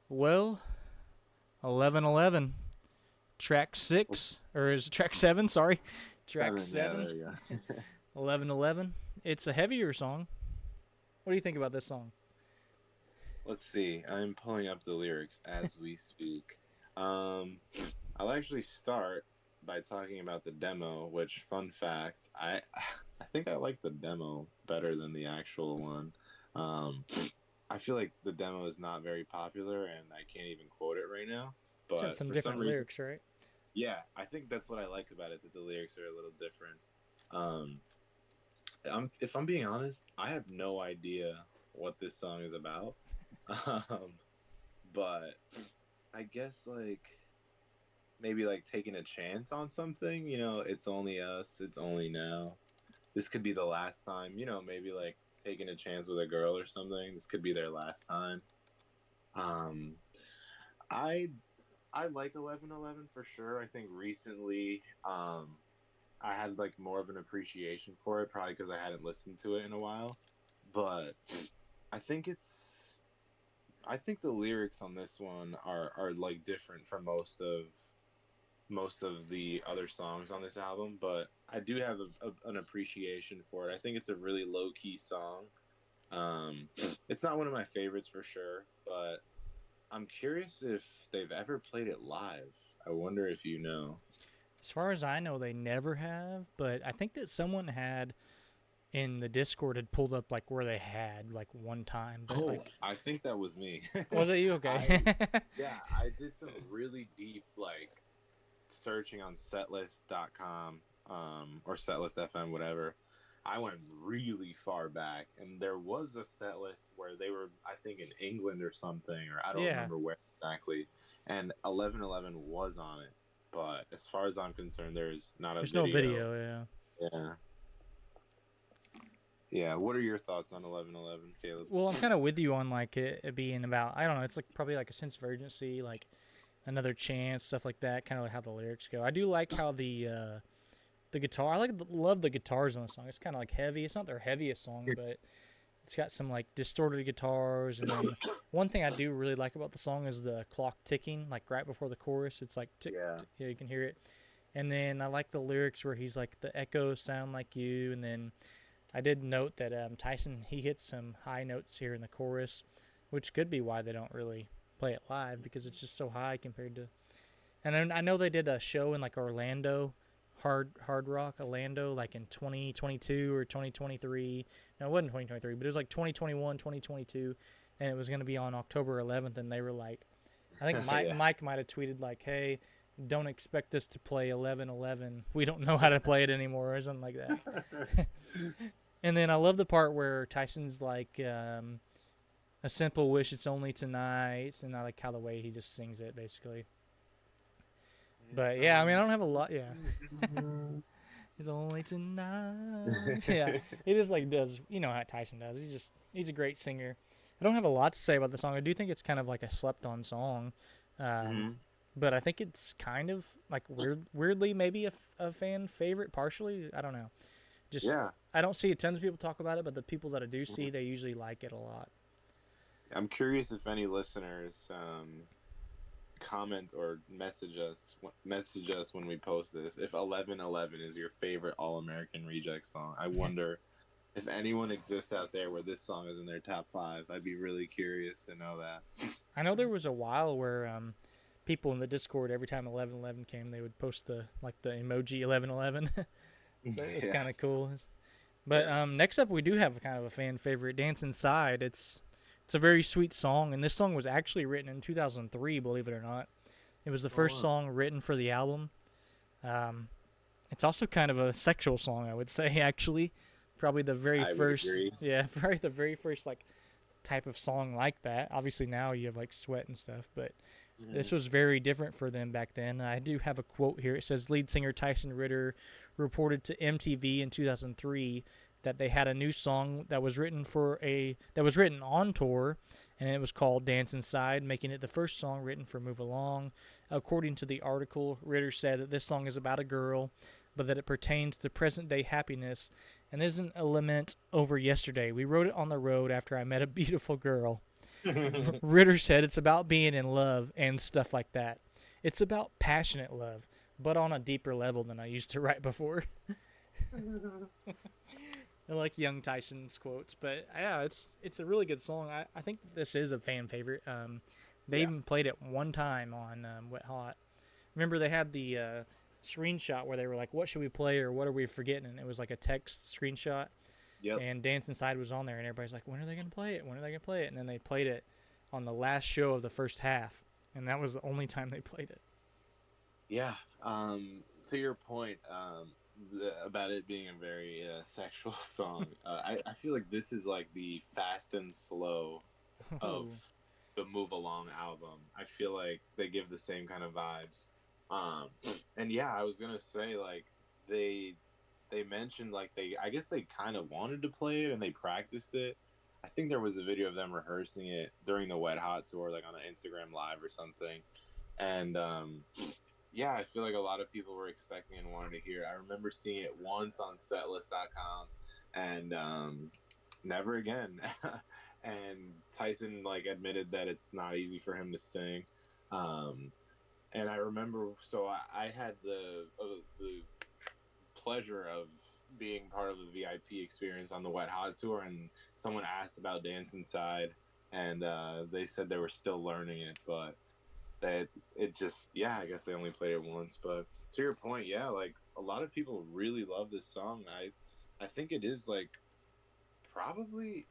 Well, 11:11, track 6, or is it track 7? Sorry. Track 7, yeah, 7, there you go. 11:11. It's a heavier song. What do you think about this song? Let's see. I'm pulling up the lyrics as we speak. Um, I'll actually start by talking about the demo, which, fun fact, I think I like the demo better than the actual one. Um, I feel like the demo is not very popular, and I can't even quote it right now. It's got But some for some different reason, lyrics, right? yeah, I think that's what I like about it, that the lyrics are a little different. Um, if I'm being honest, I have no idea what this song is about. Um, but I guess like maybe like taking a chance on something, it's only us, it's only now. This could be the last time, maybe like taking a chance with a girl or something. This could be their last time. Um I I like 11:11 for sure. I think recently I had like more of an appreciation for it, probably because I hadn't listened to it in a while. But I think it's I think the lyrics on this one are like different from most of the other songs on this album, but I do have an appreciation for it. I think it's a really low key song. It's not one of my favorites for sure, but I'm curious if they've ever played it live. I wonder if you know. As far as I know, they never have, but I think that someone had in the Discord had pulled up like where they had like one time, but Oh, like, I think that was me. was it you? I Okay. Yeah, I did some really deep like searching on setlist.com or setlist FM, whatever. I went really far back, and there was a set list where they were, I think, in England or something, or I don't Yeah. remember where exactly, and 11:11 was on it. But as far as I'm concerned, there's not a There's no video. video, yeah. Yeah, yeah. What are your thoughts on 11:11, Caleb? Well, I'm kind of with you on like it being about, I don't know, it's like probably like a sense of urgency, like another chance, stuff like that, kind of like how the lyrics go. I do like how the guitar, love the guitars on the song. It's kind of like heavy. It's not their heaviest song, but it's got some like distorted guitars. And then one thing I do really like about the song is the clock ticking, like right before the chorus. It's like tick, Yeah, tick, yeah, you can hear it. And then I like the lyrics where he's like, the echoes sound like you. And then I did note that Tyson, he hits some high notes here in the chorus, which could be why they don't really play it live because it's just so high compared to. And I know they did a show in like Orlando, Hard Rock Orlando, like in 2022 or 2023. No, it wasn't 2023, but it was like 2021, 2022, and it was going to be on October 11th. And they were like, I think yeah. Mike might have tweeted like, "Hey, don't expect us to play 11:11. We don't know how to play it anymore," or something like that. And then I love the part where Tyson's like, "A simple wish, it's only tonight," and I like how the way he just sings it basically. It's But yeah, I mean, I only don't have a lot. Yeah, it's only tonight. Yeah, he just like does. You know how Tyson does. He's a great singer. I don't have a lot to say about the song. I do think it's kind of like a slept-on song, um, Mhm. but I think it's kind of like weirdly maybe a fan favorite partially. I don't know. Just Yeah. I don't see tons of people talk about it, but the people that I do Mhm. see, they usually like it a lot. I'm curious if any listeners comment or message us when we post this if 11:11 is your favorite All American Reject song. I wonder if anyone exists out there where this song is in their top 5. I'd be really curious to know that. I know there was a while where people in the Discord every time 11:11 came, they would post the emoji 11:11. So it was Yeah. kind of cool. But Yeah. next up, we do have kind of a fan favorite, "Dance Inside." It's a very sweet song, and this song was actually written in 2003. Believe it or not, it was the Oh first wow. song written for the album. Um, it's also kind of a sexual song, I would say. Actually, probably the very I would first, agree. yeah, probably the very first like type of song like that. Obviously now you have like Sweat and stuff, but this Hmm. was very different for them back then. I do have a quote here. It says lead singer Tyson Ritter reported to MTV in 2003 that they had a new song that was written on tour, and it was called "Dance Inside," making it the first song written for Move Along. According to the article, Ritter said that this song is about a girl, but that it pertains to present day happiness and isn't a lament over yesterday. We wrote it on the road after I met a beautiful girl. Ritter said it's about being in love and stuff like that. It's about passionate love, but on a deeper level than I used to write before. I like young Tyson's quotes, but yeah, it's a really good song. I think this is a fan favorite. They Yeah. even played it one time on Wet Hot. Remember they had the screenshot where they were like, "What should we play?" or "What are we forgetting?" And it was like a text screenshot, Yep. and Dance Inside was on there, and everybody's like, "When are they gonna play it? When are they gonna play it?" And then they played it on the last show of the first half, and that was the only time they played it. Yeah. To your point, about it being a very sexual song, I feel like this is like the fast and slow of Ooh. the Move Along album. I feel like they give the same kind of vibes. Um, and yeah, I was gonna say like they they mentioned like I guess they kind of wanted to play it and they practiced it. I think there was a video of them rehearsing it during the Wet Hot tour, like on an Instagram live or something. And yeah, I feel like a lot of people were expecting and wanted to hear it. I remember seeing it once on setlist.com and never again. And Tyson like admitted that it's not easy for him to sing. Um, and I remember, so I had the pleasure of being part of the VIP experience on the Wet Hot tour, and someone asked about Dance Inside, and they said they were still learning it, but that it just, yeah, I guess they only played it once. But to your point, yeah, like a lot of people really love this song. I think it is like probably,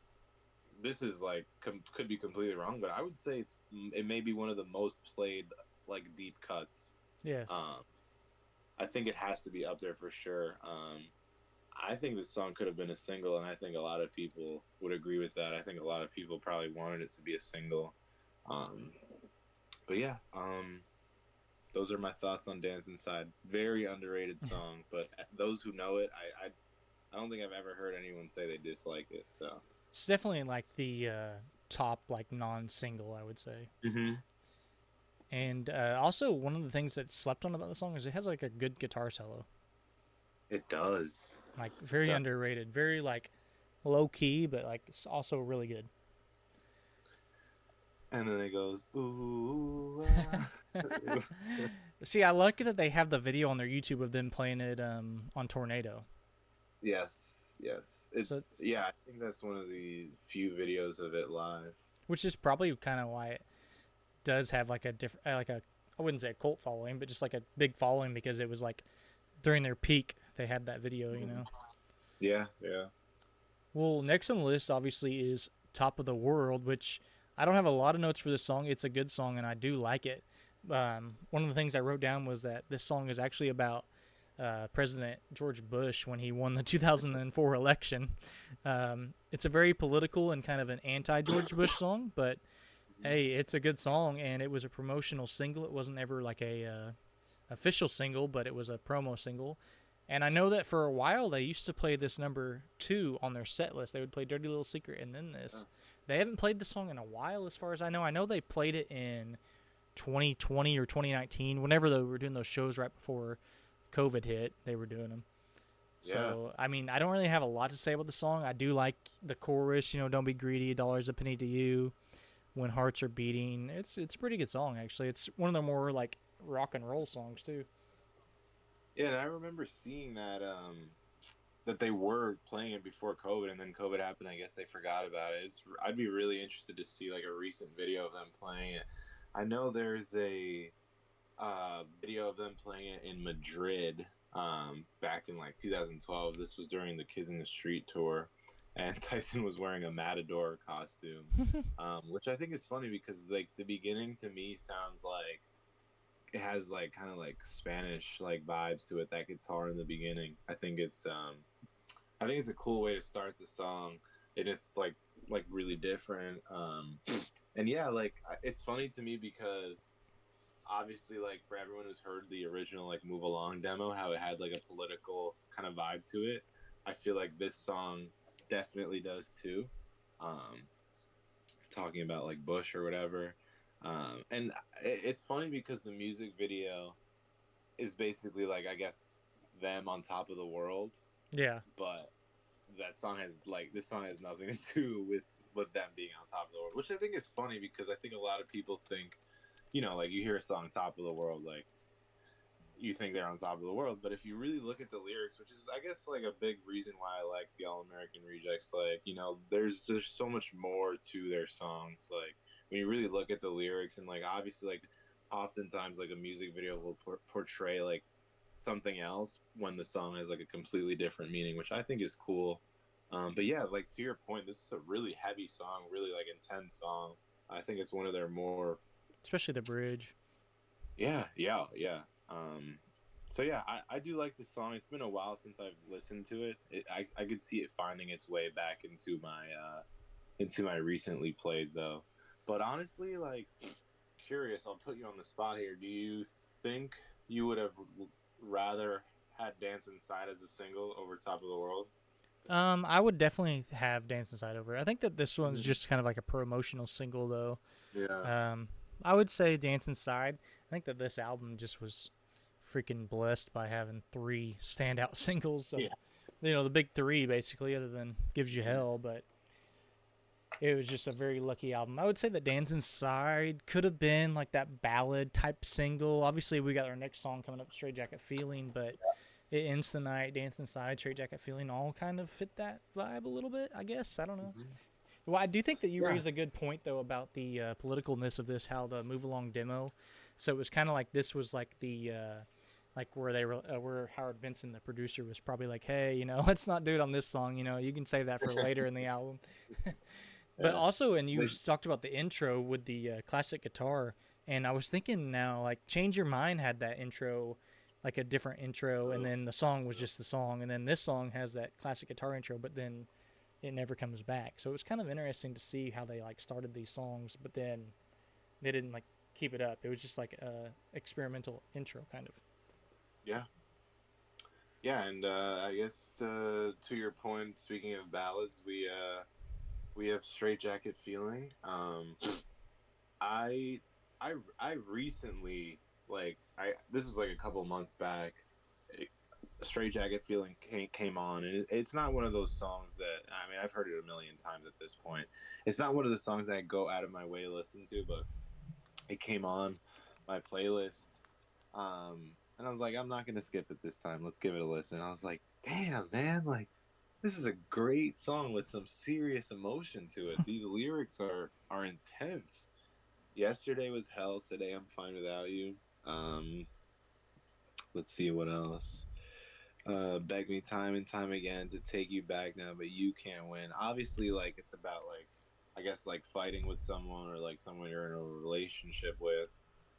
this is like could be completely wrong, but I would say it may be one of the most played like deep cuts. Yes. Um, I think it has to be up there for sure. I think this song could have been a single, and I think a lot of people would agree with that. I think a lot of people probably wanted it to be a single. Um, but yeah, those are my thoughts on Dance Inside. Very underrated song, but those who know it, I don't think I've ever heard anyone say they dislike it. So. It's definitely like the top like non-single, I would say. Mm-hmm. And also one of the things that slept on about the song is it has like a good guitar solo, It does. like It very does. underrated, very like low key, but like it's also really good. And then it goes, ooh. See, I like that they have the video on their YouTube of them playing it on Tornado. Yes, yes. So It's, it's, yeah, I think that's one of the few videos of it live. which is probably kind of why it does have like a different, like a, I wouldn't say a cult following, but just like a big following because it was like during their peak they had that video, you know. Yeah, yeah. Well, next on the list obviously is Top of the World, which I don't have a lot of notes for this song. It's a good song and I do like it. One of the things I wrote down was that this song is actually about President George Bush when he won the 2004 election. It's a very political and kind of an anti George Bush song, but Mhm. hey, it's a good song and it was a promotional single. It wasn't ever like a official single, but it was a promo single. And I know that for a while they used to play this number two on their set list. They would play Dirty Little Secret and then this. Oh, They haven't played the song in a while, as far as I know. I know they played it in 2020 or 2019, whenever they were doing those shows right before COVID hit. They were doing them. yeah. So I mean, I don't really have a lot to say about the song. I do like the chorus. You know, don't be greedy. A dollar's a penny to you. When hearts are beating. It's a pretty good song actually. It's one of the more like rock and roll songs too. Yeah, and I remember seeing that they were playing it before COVID, and then COVID happened. I guess they forgot about it. I'd be really interested to see like a recent video of them playing it. I know there's a video of them playing it in Madrid back in like 2012. This was during the Kids in the Street tour, and Tyson was wearing a Matador costume, which I think is funny because like the beginning to me sounds like it has like kind of like Spanish like vibes to it. That guitar in the beginning, I think it's a cool way to start the song. It is like really different. And yeah, like it's funny to me because obviously like for everyone who's heard the original like Move Along demo, how it had like a political kind of vibe to it. I feel like this song definitely does too. Um, Talking about like Bush or whatever. And it's funny because the music video is basically like I guess them on top of the world, Yeah. but that song has like this song has nothing to do with with them being on top of the world, which I think is funny because I think a lot of people think, like you hear a song "Top of the World," like you think they're on top of the world, but if you really look at the lyrics, which is I guess like a big reason why I like the All American Rejects, like there's just so much more to their songs. Like when you really look at the lyrics, and like obviously like oftentimes like a music video will portray like something else when the song has like a completely different meaning, which I think is cool. But yeah, like to your point, this is a really heavy song, really like intense song. I think it's one of their more Especially the bridge. yeah. Um, so yeah, I do like this song. It's been a while since I've listened to it. I could see it finding its way back into my recently played though. But honestly, like curious, I'll put you on the spot here. Do you think you would have rather had Dance Inside as a single over Top of the World? I would definitely have Dance Inside over. I think that this one's Mhm. just kind of like a promotional single, though. Yeah. Um, I would say Dance Inside. I think that this album just was freaking blessed by having three standout singles of, Yeah. the big three basically, other than Gives You Hell. But it was just a very lucky album. I would say that Dance Inside could have been like that ballad type single. Obviously, we got our next song coming up, Straight Jacket Feeling, but It Ends the Night, Dance Inside, Straight Jacket Feeling all kind of fit that vibe a little bit, I guess. I don't know. Mhm. Well, I do think that you Yeah. raised a good point, though, about the politicalness of this, how the Move Along demo. So it was kind of like this was like like where they were, where Howard Benson, the producer, was probably like, hey, let's not do it on this song. You can save that for later in the album. But Yeah. also, and you Like, talked about the intro with the classic guitar, and I was thinking now, like, Change Your Mind had that intro, like a different intro, and then the song was just the song, and then this song has that classic guitar intro, but then it never comes back. So it was kind of interesting to see how they like started these songs, but then they didn't like keep it up. It was just like a experimental intro, kind of. yeah. Yeah, and I guess to your point, speaking of ballads, we have Straight Jacket Feeling. I I recently like I this was like a couple months back. Straight Jacket Feeling came on, and it's not one of those songs that I mean I've heard it a million times at this point. It's not one of the songs that I go out of my way to listen to, but it came on my playlist, and I was like, I'm not gonna skip it this time. Let's give it a listen. I was like, damn man, like this is a great song with some serious emotion to it. These lyrics are intense. Yesterday was hell. Today I'm fine without you. Um, let's see what else. Beg me time and time again to take you back now, but you can't win. Obviously, like it's about like I guess like fighting with someone or like someone you're in a relationship with.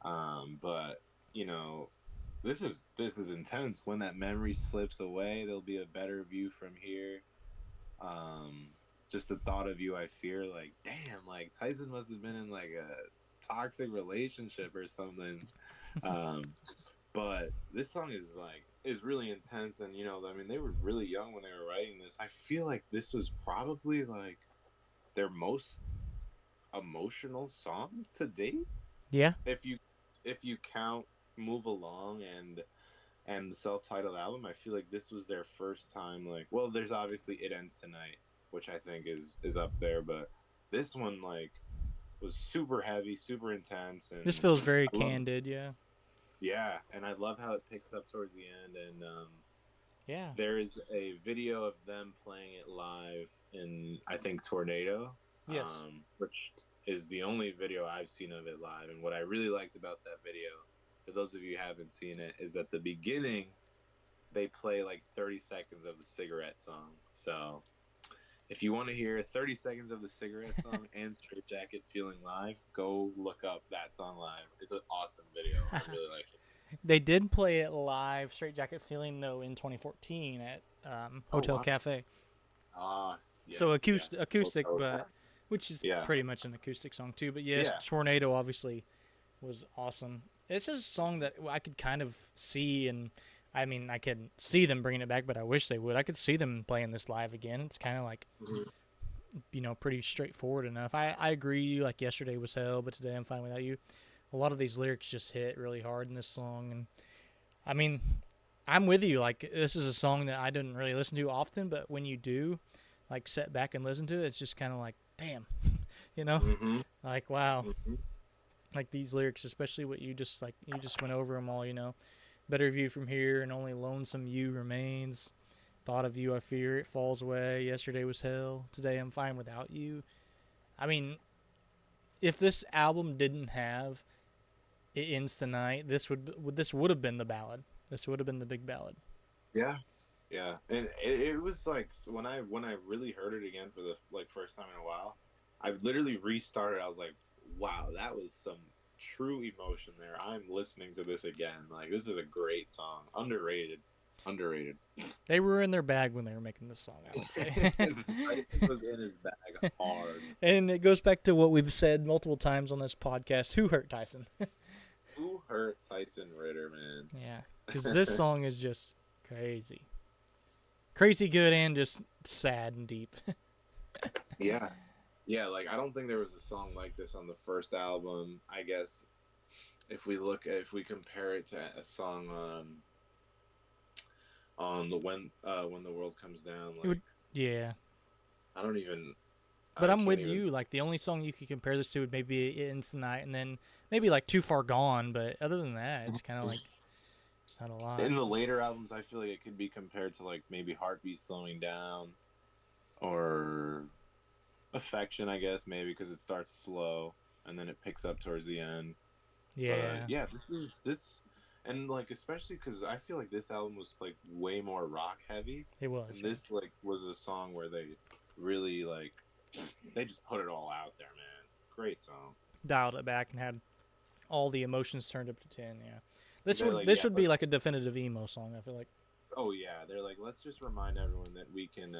But you know, this is intense. When that memory slips away, there'll be a better view from here. Um, just the thought of you, I fear. Like, damn, like Tyson must have been in like a toxic relationship or something. Um, but this song is really intense, and I mean, they were really young when they were writing this. I feel like this was probably like their most emotional song to date. Yeah, If you count Move Along and the self-titled album, I feel like this was their first time. Like, well, there's obviously It Ends Tonight, which I think is up there, but this one like was super heavy, super intense, this and feels very I love candid. Yeah, yeah, and I love how it picks up towards the end. And yeah, there is a video of them playing it live in I think Tornado, yes. which is the only video I've seen of it live. And what I really liked about that video, for those of you who haven't seen it, is at the beginning they play like 30 seconds of the cigarette song. So if you want to hear 30 seconds of the cigarette song and Straight Jacket Feeling live, go look up that song live. It's an awesome video. I really like it. They did play it live, Straight Jacket Feeling, though, in 2014 at Oh Hotel wow. Cafe. Ah, So yes, yes. acoustic, but which is Yeah, pretty much an acoustic song too. But yes, yeah. Tornado obviously was awesome. It's just a song that I could kind of see, and I mean, I could see them bringing it back, but I wish they would. I could see them playing this live again. It's kind of like, Mhm. pretty straightforward enough. I agree. Like yesterday was hell, but today I'm fine without you. A lot of these lyrics just hit really hard in this song, and I mean, I'm with you. Like this is a song that I didn't really listen to often, but when you do, like, sit back and listen to it, it's just kind of like damn, you know, Mm-hmm. like wow, Mm-hmm. like these lyrics, especially what you just went over them all, Better view from here, and only lonesome you remains. Thought of you, I fear it falls away. Yesterday was hell. Today I'm fine without you. I mean, if this album didn't have "It Ends Tonight," this would have been the ballad. This would have been the big ballad. Yeah. Yeah, and it was like when I really heard it again for the like first time in a while, I literally restarted. I was like, wow, that was some true emotion there. I'm listening to this again. Like this is a great song, underrated, underrated. They were in their bag when they were making this song, I would say. Tyson was in his bag hard. And it goes back to what we've said multiple times on this podcast. Who hurt Tyson? Who hurt Tyson Ritter, man? Yeah, because this song is just crazy. Crazy good and just sad and deep. Yeah, yeah. Like I don't think there was a song like this on the first album. I guess if we compare it to a song on the when the world comes down, It like would, yeah. I don't even But I I'm can't with even. you. Like the only song you could compare this to would maybe "It Ends Tonight," and then maybe like "Too Far Gone." But other than that, it's kind of like it's not a lot. In the later albums, I feel like it could be compared to like maybe Heartbeat Slowing Down or Affection, I guess maybe because it starts slow and then it picks up towards the end. But Yeah, yeah, this and like especially because I feel like this album was like way more rock heavy, it was. and Yeah, this like was a song where they really like they just put it all out there, man. Great song. dialed it back and had all the emotions turned up to 10. Yeah, They're like, this yeah, would be like a definitive emo song. I feel like. oh yeah, they're like, let's just remind everyone that we can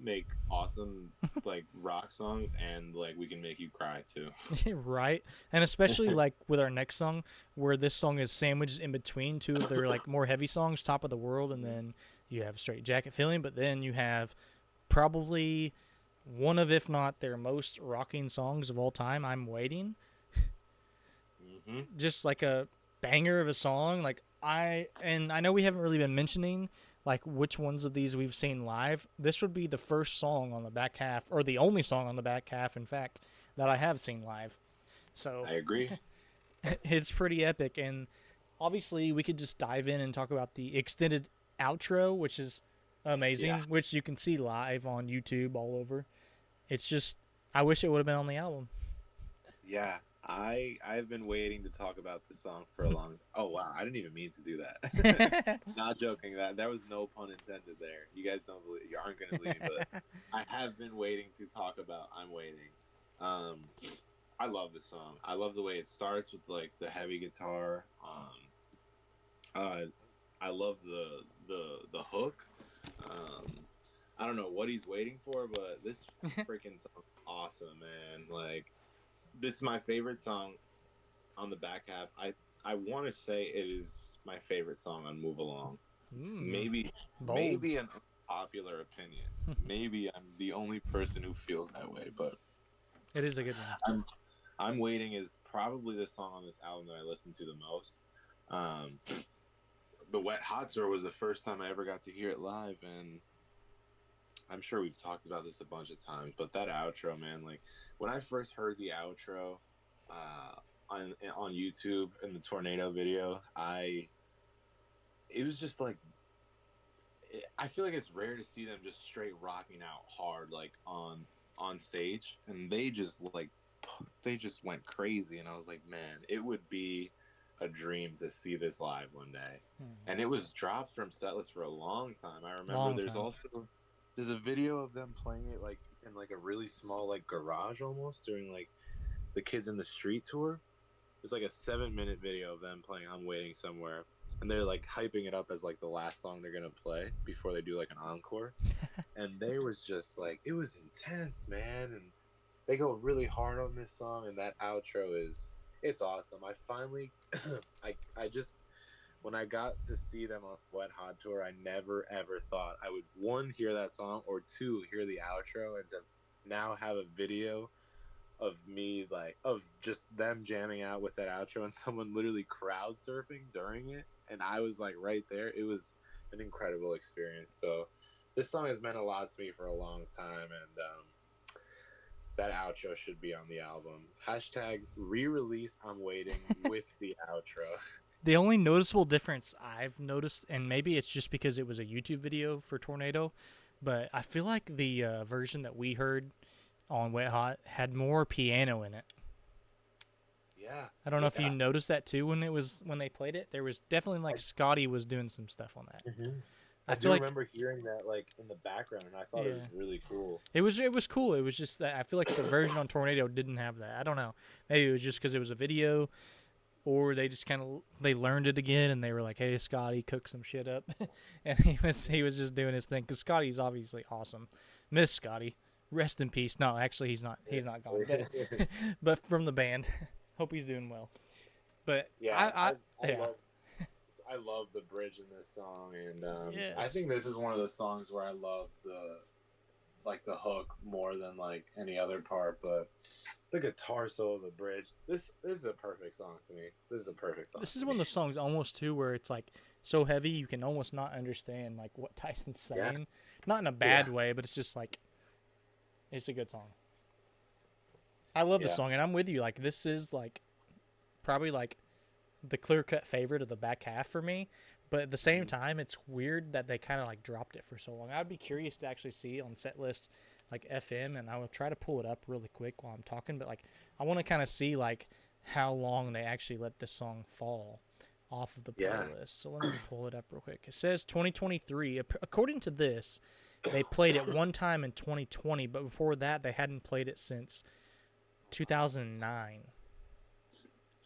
make awesome like rock songs and like we can make you cry too. Right, and especially like with our next song, where this song is sandwiched in between two of their like more heavy songs, "Top of the World," and then you have "Straight Jacket Feeling," but then you have probably one of, if not their most rocking songs of all time, "I'm Waiting." Mm-hmm. Just like a banger of a song. Like I know we haven't really been mentioning like which ones of these we've seen live. This would be the first song on the back half, or the only song on the back half, in fact, that I have seen live. So I agree. it's pretty epic, and obviously we could just dive in and talk about the extended outro, which is Yeah, amazing, which you can see live on YouTube all over. It's just I wish it would have been on the album. yeah. I've been waiting to talk about this song for a long. Oh wow, I didn't even mean to do that. Not joking. That there was no pun intended there. You guys don't believe. You aren't gonna believe me, but I have been waiting to talk about. I'm waiting. Um, I love this song. I love the way it starts with like the heavy guitar. Uh, I love the hook. Um, I don't know what he's waiting for, but this freaking song, awesome, man. Like this is my favorite song on the back half. I want to say it is my favorite song on Move Along. Mm, Maybe bold. maybe an unpopular opinion. Maybe I'm the only person who feels that way, but It is a good one. I'm I'm waiting is probably the song on this album that I listen to the most. Um, the Wet Hot Tour was the first time I ever got to hear it live, and I'm sure we've talked about this a bunch of times. But that outro, man, like when I first heard the outro on YouTube in the Tornado video, I it was just like I feel like it's rare to see them just straight rocking out hard like on stage, and they just went crazy, and I was like, man, it would be a dream to see this live one day. Mm-hmm. And it was dropped from setlist for a long time. I remember Long time. there's a video of them playing it like in like a really small like garage almost during like the Kids in the Street tour. It's like a 7-minute video of them playing I'm Waiting Somewhere. And they're like hyping it up as like the last song they're gonna play before they do like an encore. And they was just like it was intense, man. And they go really hard on this song, and that outro is it's awesome. I finally I just when I got to see them on Wet Hot Tour, I never ever thought I would one hear that song or two hear the outro and to now have a video of me like of just them jamming out with that outro and someone literally crowd surfing during it and I was like right there. It was an incredible experience. So this song has meant a lot to me for a long time, and that outro should be on the album. Hashtag re-release I'm waiting with the outro. The only noticeable difference I've noticed, and maybe it's just because it was a YouTube video for Tornado, but I feel like the version that we heard on Wet Hot had more piano in it. Yeah. I don't know if you noticed that too when they played it. There was definitely like Scotty was doing some stuff on that. I feel do like remember hearing that like in the background, and I thought it was really cool. it was cool. It was just that I feel like the version on Tornado didn't have that. I don't know. Maybe it was just because it was a video, or they just kind of they learned it again and they were like, "Hey, Scotty, cook some shit up," and he was just doing his thing because Scotty's obviously awesome. Miss Scotty, rest in peace. No, actually, he's not. He's not gone. But from the band, hope he's doing well. But yeah, yeah. I love the bridge in this song, and Yes. I think this is one of the songs where I love the hook more than like any other part, but the guitar solo, the bridge, this is a perfect song to me. This is a perfect song. This is one of those songs almost too where it's like so heavy you can almost not understand like what Tyson's saying. Yeah. Not in a bad way, but it's just like it's a good song. I love the song, and I'm with you. Like this is like probably like the clear-cut favorite of the back half for me, but at the same time it's weird that they kind of like dropped it for so long. I'd be curious to actually see on set list like FM, and I will try to pull it up really quick while I'm talking, but like I want to kind of see like how long they actually let this song fall off of the playlist. So let me pull it up real quick. It says 2023. According to this, they played it one time in 2020, but before that they hadn't played it since 2009.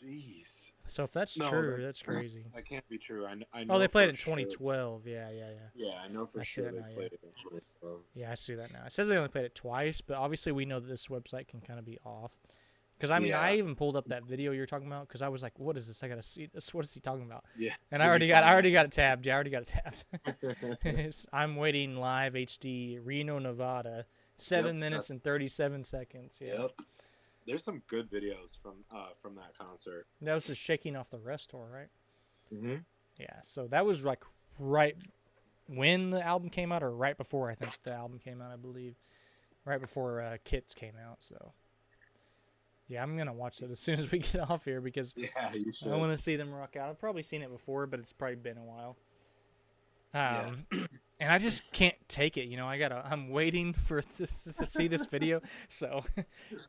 Jeez. So if that's true, that's crazy. That can't be true. I know. Oh, they played it in sure. 2012. Yeah. Yeah, I know for sure they played it in 2012. Yeah, I see that now. It says they only played it twice, but obviously we know that this website can kind of be off. Because, I mean, I even pulled up that video you're talking about because I was like, what is this? I got to see this. What is he talking about? Yeah. And I already got it tabbed. Yeah, I already got it tabbed. I'm waiting live HD, Reno, Nevada, 7 minutes and 37 seconds. Yeah. Yep. There's some good videos from that concert. That was just Shaking Off the Rust tour, right? Mm-hmm. Yeah, so that was like right when the album came out, or right before I think the album came out, I believe. Right before Kits came out, so. Yeah, I'm going to watch that as soon as we get off here because you should. I want to see them rock out. I've probably seen it before, but it's probably been a while. And I just can't take it, you know. I'm waiting to see this video. So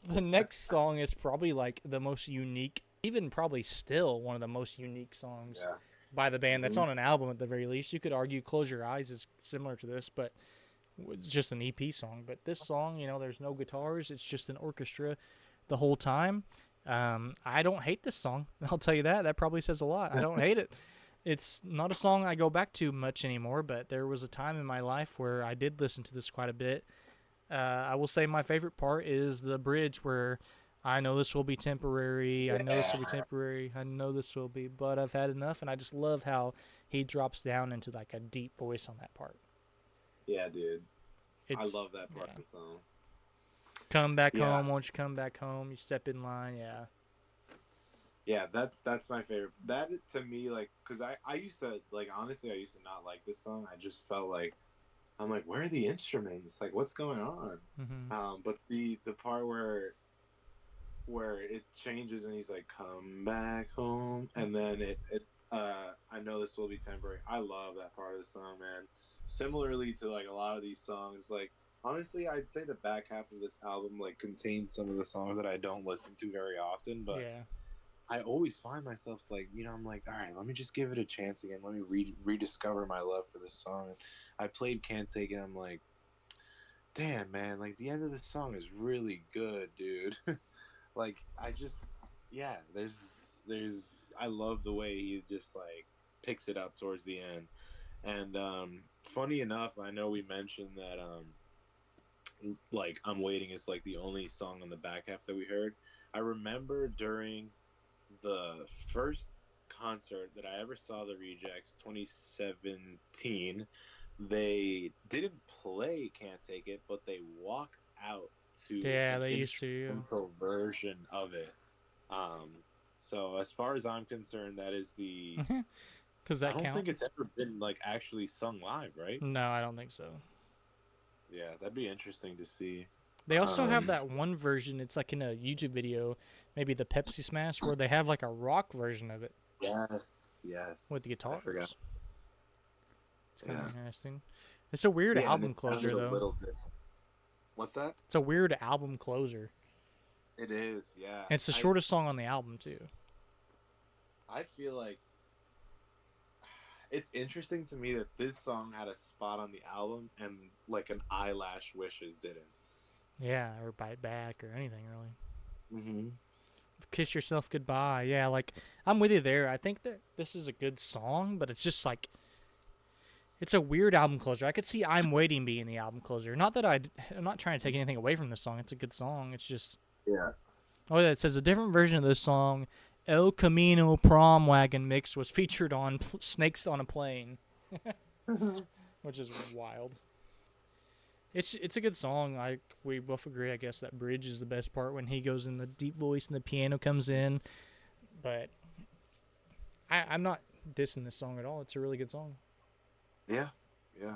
the next song is probably like the most unique, even probably still one of the most unique songs by the band that's on an album at the very least. You could argue Close Your Eyes is similar to this, but it's just an EP song. But this song, you know, there's no guitars. It's just an orchestra the whole time. I don't hate this song. I'll tell you that. That probably says a lot. I don't hate it. It's not a song I go back to much anymore, but there was a time in my life where I did listen to this quite a bit. I will say my favorite part is the bridge where I know this will be temporary. I know this will be temporary. I know this will be, but I've had enough. And I just love how he drops down into like a deep voice on that part. Yeah, dude. I love that part of the song. Come back home. Won't you come back home? You step in line. Yeah. Yeah, that's my favorite. That to me, like, because I used to, like, honestly, I used to not like this song. I just felt like, I'm like, where are the instruments? Like, what's going on? Mm-hmm. But the part where it changes and he's like, come back home, and then I know this will be temporary. I love that part of the song, man. Similarly to like a lot of these songs, like, honestly, I'd say the back half of this album like contains some of the songs that I don't listen to very often, but I always find myself like, you know, I'm like, all right, let me just give it a chance again. Let me rediscover my love for this song. And I played Can't Take It. I'm like, damn, man, like the end of this song is really good, dude. Like, I just, I love the way he just like picks it up towards the end. And funny enough, I know we mentioned that like I'm Waiting is like the only song on the back half that we heard. I remember during the first concert that I ever saw the Rejects, 2017, they didn't play Can't Take It, but they walked out to they used to version of it. So as far as I'm concerned, that is the does that count? I don't think count? it's ever been like actually sung live, right? No, I don't think so. Yeah, that'd be interesting to see. They also have Um, that one version. It's like in a YouTube video, maybe the Pepsi Smash, where they have like a rock version of it yes, with the yes. I forgot. guitars. It's kind of Yeah. interesting. It's a weird Yeah, and it album sounded closer a though. little different. What's that? It's a weird album closer. It is, yeah. And it's the shortest song on the album too. I feel like it's interesting to me that this song had a spot on the album and like an Eyelash Wishes didn't. Yeah, or Bite Back or anything really. Mm-hmm. Kiss Yourself Goodbye. Yeah, like I'm with you there. I think that this is a good song, but it's just like it's a weird album closer. I could see I'm Waiting being the album closer. Not that I'm not trying to take anything away from this song. It's a good song. It's just Yeah. oh yeah, it says a different version of this song, El Camino Prom Wagon Mix was featured on Snakes on a Plane, which is wild. It's a good song. Like we both agree, I guess that bridge is the best part when he goes in the deep voice and the piano comes in. But I'm not dissing this song at all. It's a really good song. Yeah. Yeah.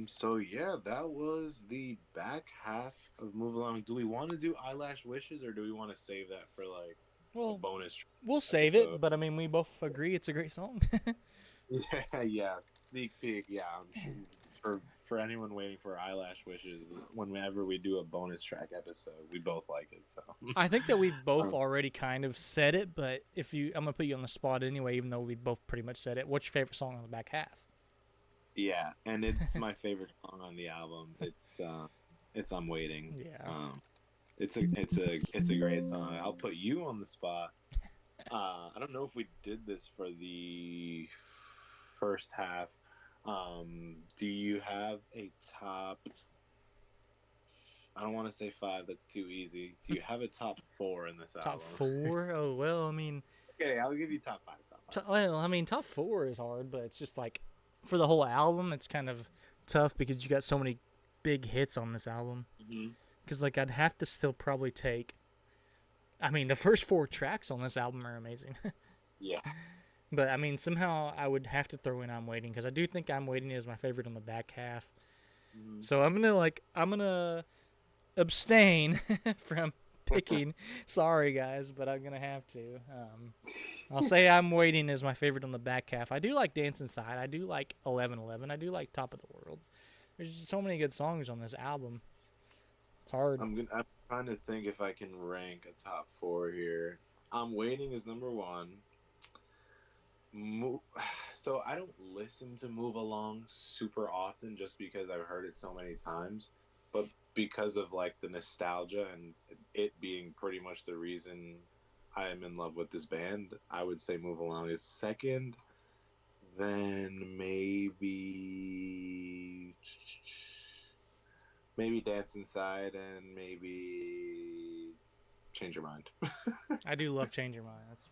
So yeah, that was the back half of Move Along. Do we want to do Eyelash Wishes or do we want to save that for like a Well, bonus we'll save episode? it, but I mean, we both agree it's a great song. Yeah, yeah. Sneak peek, yeah. I'm sure for anyone waiting for Eyelash Wishes, whenever we do a bonus track episode, we both like it. So I think that we've both already kind of said it, but I'm gonna put you on the spot anyway, even though we both pretty much said it. What's your favorite song on the back half? yeah, and it's my favorite song on the album. It's I'm Waiting. Yeah. It's a great song. I'll put you on the spot. I don't know if we did this for the first half. Do you have a top? I don't want to say 5. That's too easy. Do you have a top 4 in this album? Top 4? Oh well, I mean, Okay, I'll give you top 5. top 4 is hard, but it's just like for the whole album, it's kind of tough because you got so many big hits on this album. Mm-hmm. Because like I'd have to still probably take. I mean, the first 4 tracks on this album are amazing. Yeah. But I mean, somehow I would have to throw in I'm Waiting because I do think I'm Waiting is my favorite on the back half. Mm-hmm. So I'm gonna abstain from picking. Sorry guys, but I'm gonna have to. I'll say I'm Waiting is my favorite on the back half. I do like Dance Inside. I do like 11:11. I do like Top of the World. There's just so many good songs on this album. It's hard. I'm trying to think if I can rank a top 4 here. I'm Waiting is number 1. So I don't listen to Move Along super often just because I've heard it so many times, but because of like the nostalgia and it being pretty much the reason I am in love with this band, I would say Move Along is second. Then maybe Dance Inside and maybe Change Your Mind. I do love Change Your Mind. That's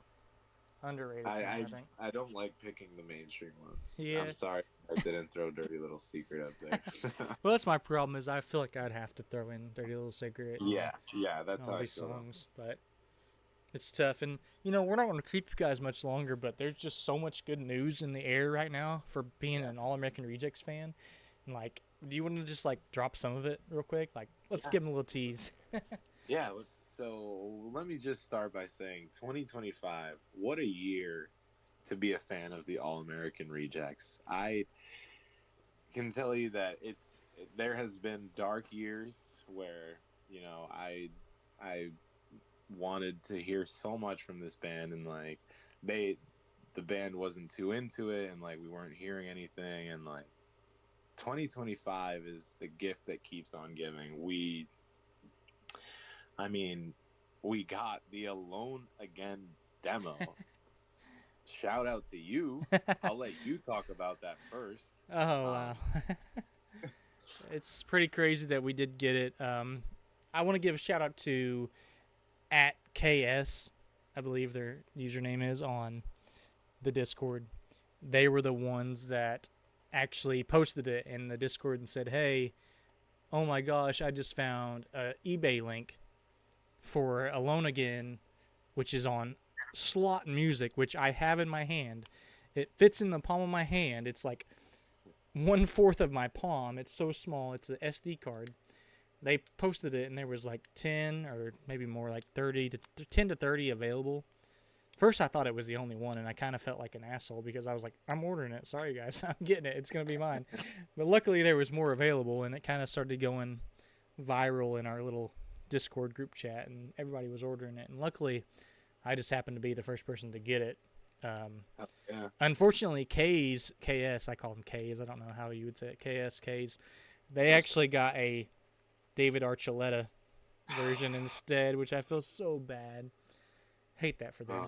underrated song, I think. I don't like picking the mainstream ones. Yeah. I'm sorry I didn't throw Dirty Little Secret up there. Well, that's my problem is I feel like I'd have to throw in Dirty Little Secret. Yeah, that's all how these I feel. songs, but it's tough. And we're not going to keep you guys much longer, but there's just so much good news in the air right now for being an All American Rejects fan. And like, do you want to just like drop some of it real quick? Like, let's give them a little tease. Yeah, so let me just start by saying 2025, what a year to be a fan of the All American Rejects. I can tell you that there has been dark years where, I wanted to hear so much from this band and like the band wasn't too into it and like we weren't hearing anything, and like 2025 is the gift that keeps on giving. We got the Alone Again demo. Shout out to you. I'll let you talk about that first. Oh, wow. It's pretty crazy that we did get it. I want to give a shout out to @KS, I believe their username is on the Discord. They were the ones that actually posted it in the Discord and said, hey, oh my gosh, I just found an eBay link for Alone Again, which is on Slot Music, which I have in my hand. It fits in the palm of my hand. It's like 1/4 of my palm. It's so small. It's an SD card. they posted it and there was like 10 or maybe more, like 30 to 10 to 30 available. First, I thought it was the only one, and I kind of felt like an asshole because I was like, I'm ordering it. Sorry, guys. I'm getting it. It's going to be mine. But luckily, there was more available, and it kind of started going viral in our little Discord group chat, and everybody was ordering it. And luckily, I just happened to be the first person to get it. Yeah. Unfortunately, KS, I call them K's. I don't know how you would say it. K's. They actually got a David Archuleta version instead, which I feel so bad. Hate that for them.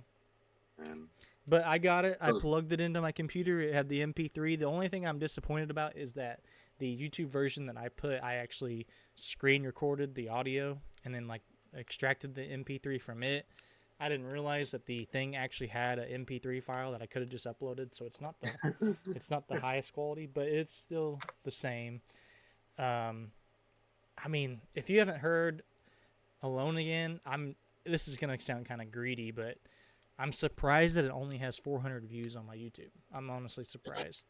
Man. But I got it. I plugged it into my computer. It had the MP3. The only thing I'm disappointed about is that the YouTube version that I put, I actually screen recorded the audio and then like extracted the MP3 from it. I didn't realize that the thing actually had an MP3 file that I could have just uploaded. So it's not the highest quality, but it's still the same. I mean, if you haven't heard Alone Again, this is gonna sound kind of greedy, but I'm surprised that it only has 400 views on my YouTube. I'm honestly surprised.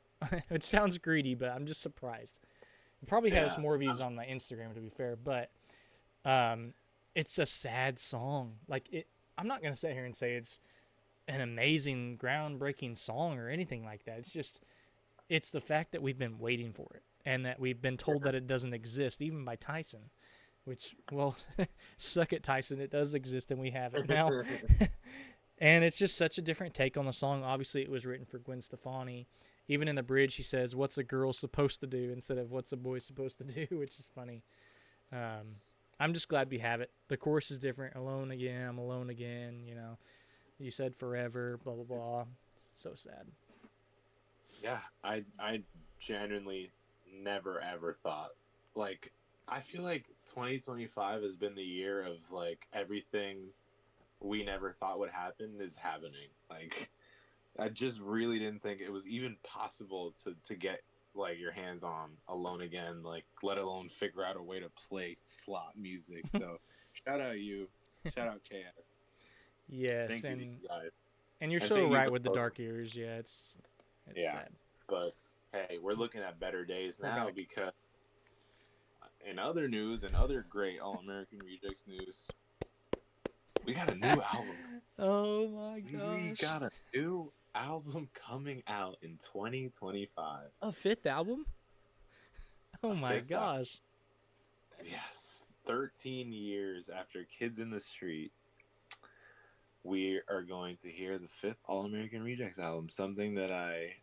It sounds greedy, but I'm just surprised. It probably has more views on my Instagram, to be fair, but it's a sad song. I'm not going to sit here and say it's an amazing, groundbreaking song or anything like that. It's the fact that we've been waiting for it and that we've been told that it doesn't exist, even by Tyson, which, well, suck it, Tyson. It does exist, and we have it now. And it's just such a different take on the song. Obviously, it was written for Gwen Stefani. Even in the bridge, he says, "What's a girl supposed to do?" instead of "What's a boy supposed to do," which is funny. I'm just glad we have it. The chorus is different. Alone again, I'm alone again. You know, you said forever, blah, blah, blah. So sad. Yeah, I genuinely never, ever thought. Like, I feel like 2025 has been the year of, like, everything we never thought would happen is happening. Like, I just really didn't think it was even possible to get like your hands on Alone Again, like let alone figure out a way to play slot music. So shout out KS. Yes, Thank you guys. and you're And so thank you right for with the posting. Dark Years. Yeah, it's sad. But hey, we're looking at better days We're now back. because in other news and other great All American Rejects news, we got a new album. Oh my gosh. We got a new album coming out in 2025. A fifth album? Oh my gosh. Yes. 13 years after Kids in the Street, we are going to hear the fifth All American Rejects album. Something that I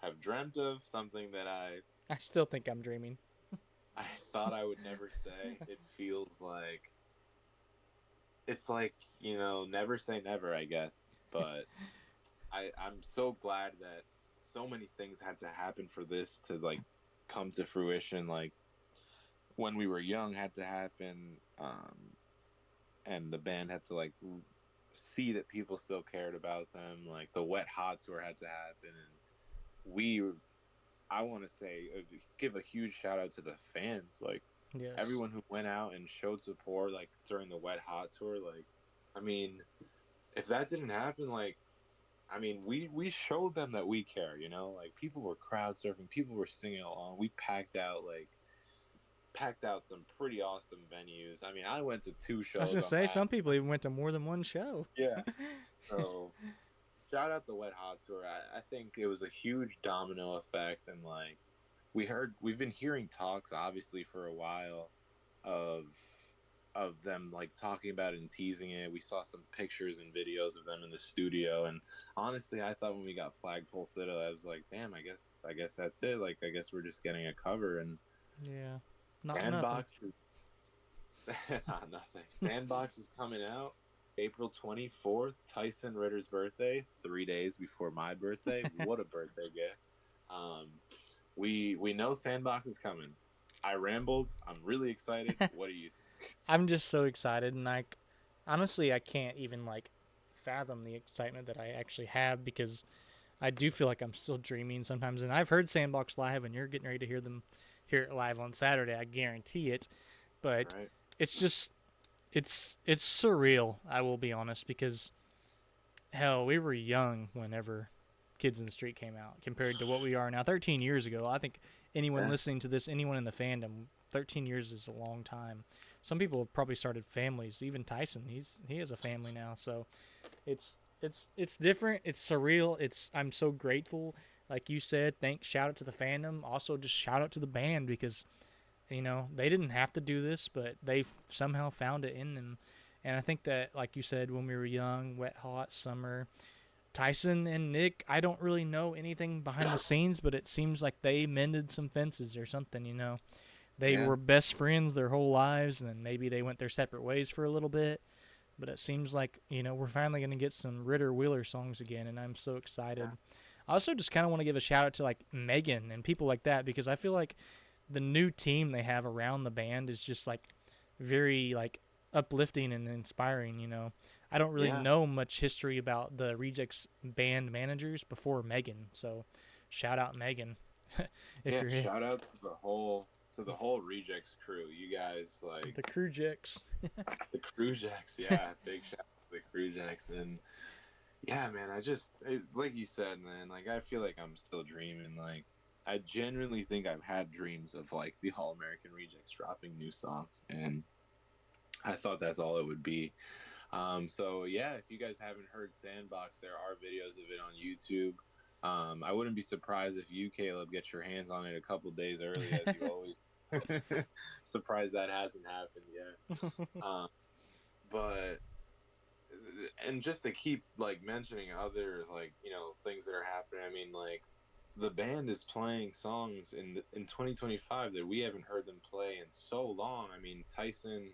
have dreamt of, something that I still think I'm dreaming. I thought I would never say. It feels like it's like, never say never, I guess. But I'm so glad that so many things had to happen for this to like come to fruition. Like when we were young had to happen, and the band had to like see that people still cared about them. Like the Wet Hot tour had to happen, and I want to say give a huge shout out to the fans. Like Yes. everyone who went out and showed support like during the Wet Hot tour. Like, I mean, if that didn't happen, like, I mean, we showed them that we care, like people were crowd surfing, people were singing along. We packed out some pretty awesome venues. I mean, I went to 2 shows. I was gonna say some people even went to more than one show. Yeah. So shout out the Wet Hot tour. I think it was a huge domino effect, and like we've been hearing talks obviously for a while of them like talking about it and teasing it. We saw some pictures and videos of them in the studio, and honestly I thought when we got Flagpole Citadel, I was like, damn, I guess that's it. Like, I guess we're just getting a cover. And Yeah. Not Sandbox is not nothing. Sandbox is coming out April 24th, Tyson Ritter's birthday, 3 days before my birthday. What a birthday gift. We know Sandbox is coming. I rambled. I'm really excited. What do you think? I'm just so excited, and like honestly I can't even like fathom the excitement that I actually have, because I do feel like I'm still dreaming sometimes. And I've heard Sandbox live, and you're getting ready to hear it live on Saturday, I guarantee it. But Right. it's just it's surreal, I will be honest, because hell, we were young whenever Kids in the Street came out compared to what we are now. 13 years ago, I think anyone listening to this, anyone in the fandom, 13 years is a long time. Some people have probably started families. Even Tyson, he has a family now. So it's different. It's surreal. I'm so grateful. Like you said, shout out to the fandom. Also, just shout out to the band because they didn't have to do this, but they somehow found it in them. And I think that, like you said, when we were young, wet, hot summer, Tyson and Nick, I don't really know anything behind the scenes, but it seems like they mended some fences or something. They Yeah. were best friends their whole lives, and then maybe they went their separate ways for a little bit. But it seems like, we're finally going to get some Ritter Wheeler songs again, and I'm so excited. Yeah. I also just kind of want to give a shout out to, like, Megan and people like that, because I feel like the new team they have around the band is just, like, very, like, uplifting and inspiring. I don't really Yeah. know much history about the Rejects band managers before Megan, so shout out Megan. if Yeah, you're shout out to the whole Rejects crew. You guys, like, the Crewjecks. the Crewjacks. Yeah, big shout out to the Crewjacks. And yeah, man, like you said, man, like, I feel like I'm still dreaming. Like, I genuinely think I've had dreams of, like, the All American Rejects dropping new songs, and I thought that's all it would be. So yeah, if you guys haven't heard Sandbox, there are videos of it on YouTube. I wouldn't be surprised if you, Caleb, get your hands on it a couple days early, as you always. Surprised that hasn't happened yet. But and just to keep, like, mentioning other, like, things that are happening. I mean, like, the band is playing songs in 2025 that we haven't heard them play in so long. I mean, Tyson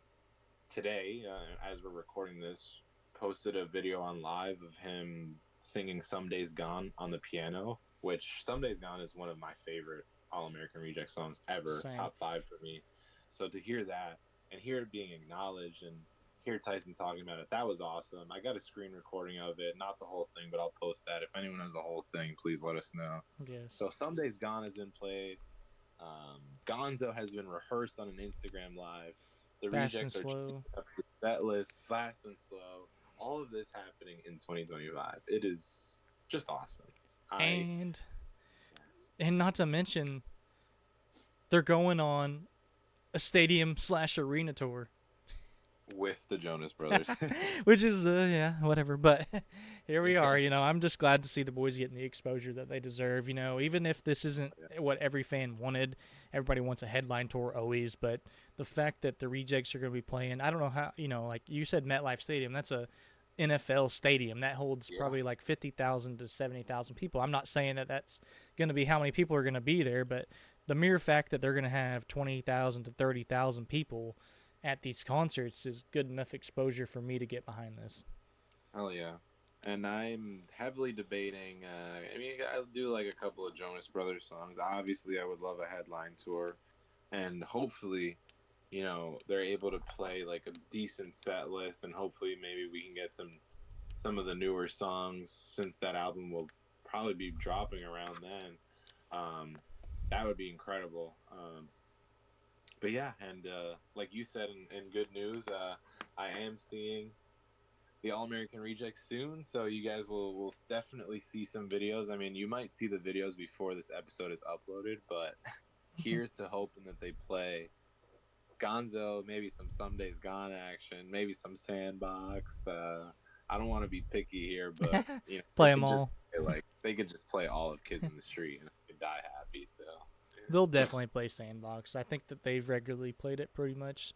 today, as we're recording this, posted a video on live of him singing "Some Days Gone" on the piano, which "Some Days Gone" is one of my favorite All American Reject songs ever. Same. Top 5 for me. So to hear that and hear it being acknowledged and hear Tyson talking about it, that was awesome. I got a screen recording of it, not the whole thing, but I'll post that. If anyone has the whole thing, please let us know. Yes. So "Some Days Gone" has been played. Gonzo has been rehearsed on an Instagram live. The Fast and Rejects are slow. changing up the set list, fast and slow. All of this happening in 2025. It is just awesome. And not to mention, they're going on a stadium/arena tour. With the Jonas Brothers. Which is whatever, but here we are. I'm just glad to see the boys getting the exposure that they deserve. Even if this isn't what every fan wanted, everybody wants a headline tour always, but the fact that the Rejects are going to be playing, I don't know how, like you said, MetLife Stadium, that's a NFL stadium that holds probably like 50,000 to 70,000 people. I'm not saying that that's going to be how many people are going to be there, but the mere fact that they're going to have 20,000 to 30,000 people at these concerts is good enough exposure for me to get behind this. Hell yeah. And I'm heavily debating, I'll do like a couple of Jonas Brothers songs. Obviously, I would love a headline tour. And hopefully, they're able to play like a decent set list, and hopefully maybe we can get some of the newer songs, since that album will probably be dropping around then. That would be incredible. But yeah, and like you said, in good news, I am seeing the All American Rejects soon, so you guys will definitely see some videos. I mean, you might see the videos before this episode is uploaded, but here's to hoping that they play Gonzo, maybe some Days Gone action, maybe some Sandbox. I don't want to be picky here, but play them all. They could just play all of Kids in the Street and I could die happy. So. They'll definitely play Sandbox. I think that they've regularly played it pretty much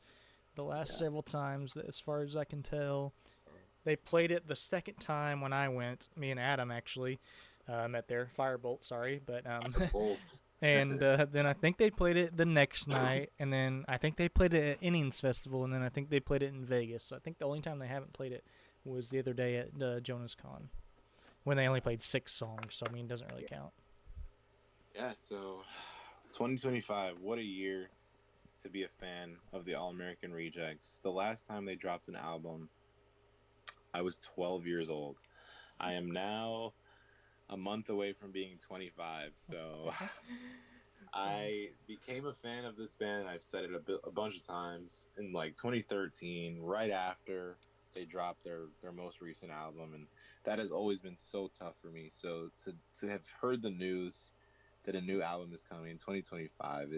the last several times, as far as I can tell. They played it the second time when I went, me and Adam actually met there. Firebolt, sorry. But and then I think they played it the next night, and then I think they played it at Innings Festival, and then I think they played it in Vegas. So I think the only time they haven't played it was the other day at Jonas Con, when they only played 6 songs. So, I mean, it doesn't really count. Yeah, so 2025, what a year to be a fan of the All American Rejects. The last time they dropped an album, I was 12 years old. I am now a month away from being 25, so I became a fan of this band. I've said it a bunch of times in like 2013, right after they dropped their most recent album, and that has always been so tough for me. So to have heard the news that a new album is coming in 2025,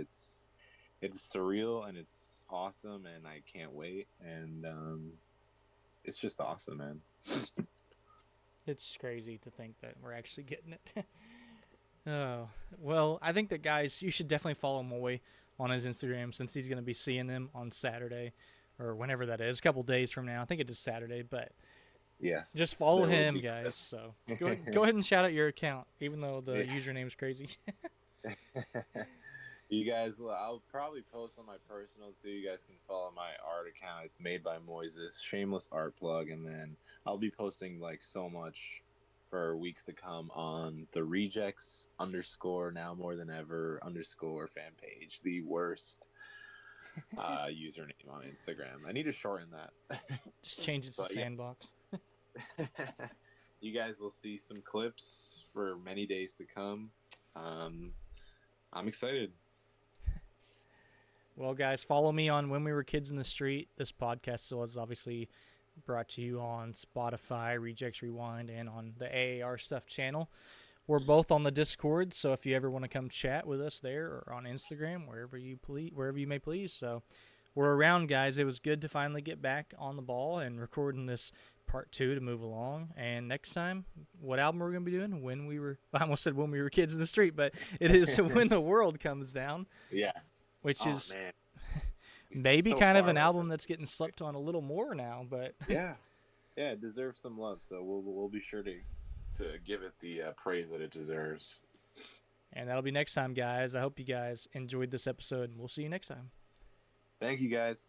it's surreal and it's awesome, and I can't wait. And it's just awesome, man. It's crazy to think that we're actually getting it. Oh, well, I think that, guys, you should definitely follow Moy on his Instagram since he's going to be seeing them on Saturday or whenever that is, a couple days from now. I think it is Saturday, but Yes, just follow there will him, be guys. So go ahead and shout out your account, even though the Yeah. username's crazy. You guys, well, I'll probably post on my personal too. You guys can follow my art account. It's made by Moises, shameless art plug. And then I'll be posting like so much for weeks to come on the rejects underscore now more than ever underscore fan page, the worst username on Instagram. I need to shorten that. Just change it to But, yeah. Sandbox. You guys will see some clips for many days to come. I'm excited. Well, guys, follow me on When We Were Kids in the Street. This podcast was obviously brought to you on Spotify, Rejects Rewind, and on the AAR Stuff channel. We're both on the Discord, so if you ever want to come chat with us there or on Instagram, wherever you may please. So we're around, guys. It was good to finally get back on the ball and recording this part 2 to move along. And next time, what album we're going to be doing? I almost said When We Were Kids in the Street, but it is When the World Comes Down, Yeah. which is man. maybe So kind of far an away album from- that's getting slept on a little more now, but Yeah, it deserves some love. So we'll be sure to give it the praise that it deserves. and that'll be next time, guys. I hope you guys enjoyed this episode, and we'll see you next time. Thank you, guys.